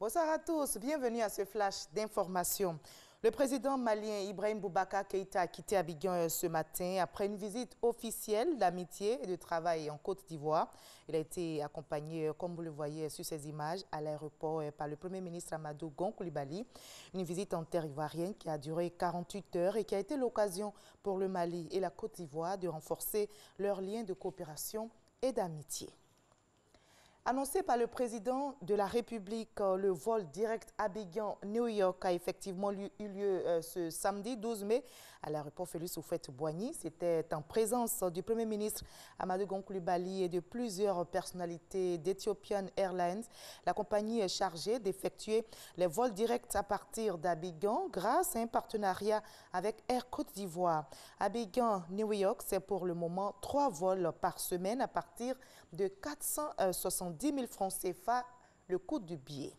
Bonsoir à tous, bienvenue à ce flash d'information. Le président malien Ibrahim Boubacar Keïta a quitté Abidjan ce matin après une visite officielle d'amitié et de travail en Côte d'Ivoire. Il a été accompagné, comme vous le voyez sur ces images, à l'aéroport par le Premier ministre Amadou Gon Coulibaly. Une visite en terre ivoirienne qui a duré 48 heures et qui a été l'occasion pour le Mali et la Côte d'Ivoire de renforcer leurs liens de coopération et d'amitié. Annoncé par le président de la République, le vol direct Abidjan-New York a effectivement eu lieu ce samedi 12 mai à l'aéroport Félix Houphouët-Boigny. C'était en présence du Premier ministre Amadou Gon Coulibaly et de plusieurs personnalités d'Ethiopian Airlines. La compagnie est chargée d'effectuer les vols directs à partir d'Abidjan grâce à un partenariat avec Air Côte d'Ivoire. Abidjan-New York, c'est pour le moment 3 vols par semaine à partir de 470 000 francs CFA le coût du billet.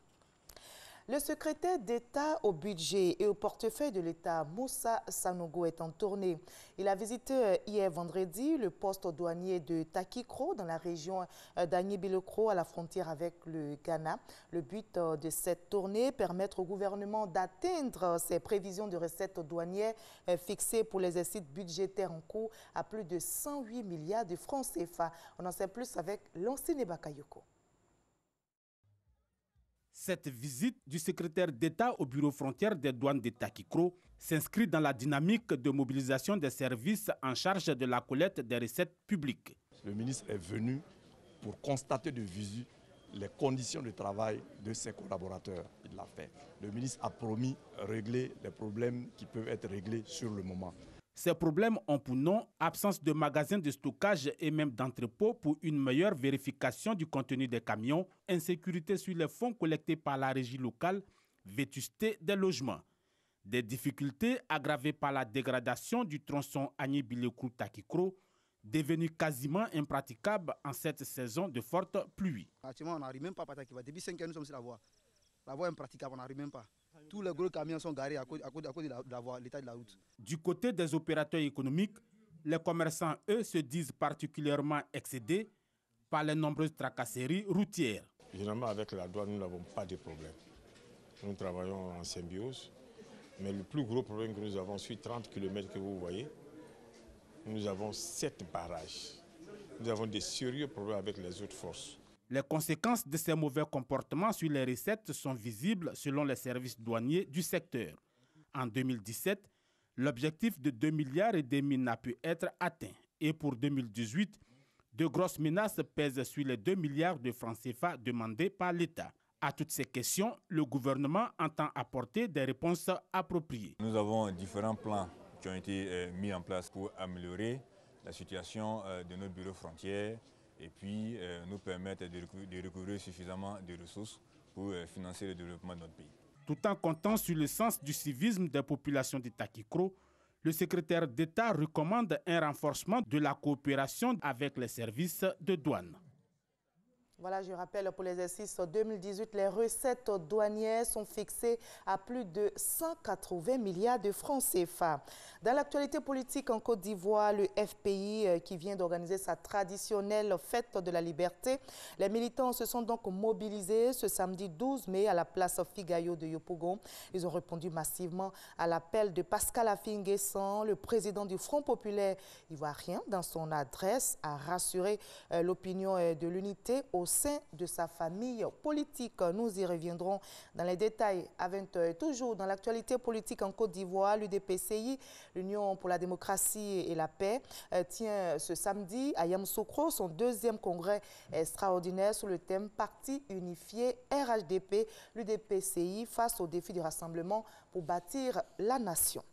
Le secrétaire d'État au budget et au portefeuille de l'État, Moussa Sanogo, est en tournée. Il a visité hier vendredi le poste douanier de Takikro dans la région d'Agné-Bilokro à la frontière avec le Ghana. Le but de cette tournée, permettre au gouvernement d'atteindre ses prévisions de recettes douanières fixées pour l'exercice budgétaire en cours à plus de 108 milliards de francs CFA. On en sait plus avec Lancine Bakayoko. Cette visite du secrétaire d'État au bureau frontière des douanes de Takikro s'inscrit dans la dynamique de mobilisation des services en charge de la collecte des recettes publiques. Le ministre est venu pour constater de visu les conditions de travail de ses collaborateurs. Il l'a fait. Le ministre a promis régler les problèmes qui peuvent être réglés sur le moment. Ces problèmes ont pour nom absence de magasins de stockage et même d'entrepôts pour une meilleure vérification du contenu des camions, insécurité sur les fonds collectés par la régie locale, vétusté des logements. Des difficultés aggravées par la dégradation du tronçon Agné-Bilokro-Takikro, devenu quasiment impraticable en cette saison de fortes pluies. Actuellement, on n'arrive même pas à Takiwa. Depuis 5 ans, nous sommes sur la voie. La voie est impraticable, on n'arrive même pas. Tous les gros camions sont garés à cause de l'état de la route. Du côté des opérateurs économiques, les commerçants, eux, se disent particulièrement excédés par les nombreuses tracasseries routières. Généralement, avec la douane, nous n'avons pas de problème. Nous travaillons en symbiose. Mais le plus gros problème que nous avons sur 30 km que vous voyez, nous avons 7 barrages. Nous avons des sérieux problèmes avec les autres forces. Les conséquences de ces mauvais comportements sur les recettes sont visibles selon les services douaniers du secteur. En 2017, l'objectif de 2,5 milliards n'a pu être atteint. Et pour 2018, de grosses menaces pèsent sur les 2 milliards de francs CFA demandés par l'État. À toutes ces questions, le gouvernement entend apporter des réponses appropriées. Nous avons différents plans qui ont été mis en place pour améliorer la situation de nos bureaux frontières et puis nous permettre de recouvrir suffisamment de ressources pour financer le développement de notre pays. Tout en comptant sur le sens du civisme des populations de Takikro, le secrétaire d'État recommande un renforcement de la coopération avec les services de douane. Voilà, je rappelle, pour l'exercice 2018, les recettes douanières sont fixées à plus de 180 milliards de francs CFA. Dans l'actualité politique en Côte d'Ivoire, le FPI qui vient d'organiser sa traditionnelle fête de la liberté, les militants se sont donc mobilisés ce samedi 12 mai à la place Figayo de Yopougon. Ils ont répondu massivement à l'appel de Pascal Affi-N'Guessan, le président du Front populaire ivoirien, dans son adresse à rassurer l'opinion de l'unité au sein de sa famille politique. Nous y reviendrons dans les détails avec toujours dans l'actualité politique en Côte d'Ivoire. L'UDPCI, l'Union pour la démocratie et la paix, tient ce samedi à Yamoussoukro son 2e congrès extraordinaire sous le thème Parti unifié RHDP, l'UDPCI face au défi du rassemblement pour bâtir la nation.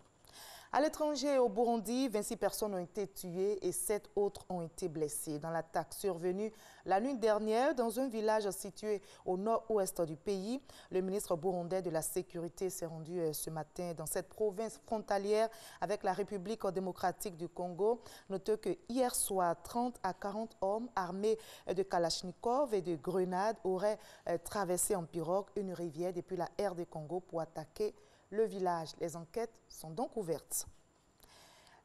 À l'étranger, au Burundi, 26 personnes ont été tuées et 7 autres ont été blessées dans l'attaque survenue la nuit dernière dans un village situé au nord-ouest du pays. Le ministre burundais de la Sécurité s'est rendu ce matin dans cette province frontalière avec la République démocratique du Congo. Notez que hier soir, 30 à 40 hommes armés de Kalachnikov et de grenades auraient traversé en pirogue une rivière depuis la RD Congo pour attaquer le village. Les enquêtes sont donc ouvertes.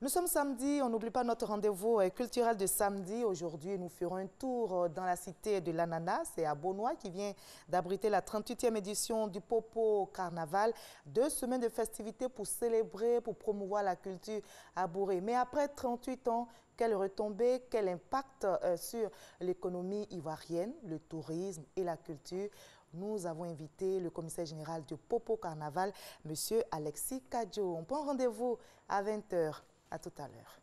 Nous sommes samedi, on n'oublie pas notre rendez-vous culturel de samedi. Aujourd'hui, nous ferons un tour dans la cité de l'Ananas. C'est à Beaunois qui vient d'abriter la 38e édition du Popo Carnaval. 2 semaines de festivités pour célébrer, pour promouvoir la culture à Bouré. Mais après 38 ans, quelle retombée, quel impact sur l'économie ivoirienne, le tourisme et la culture? Nous avons invité le commissaire général du Popo Carnaval, M. Alexis Kadjo. On prend rendez-vous à 20 h. À tout à l'heure.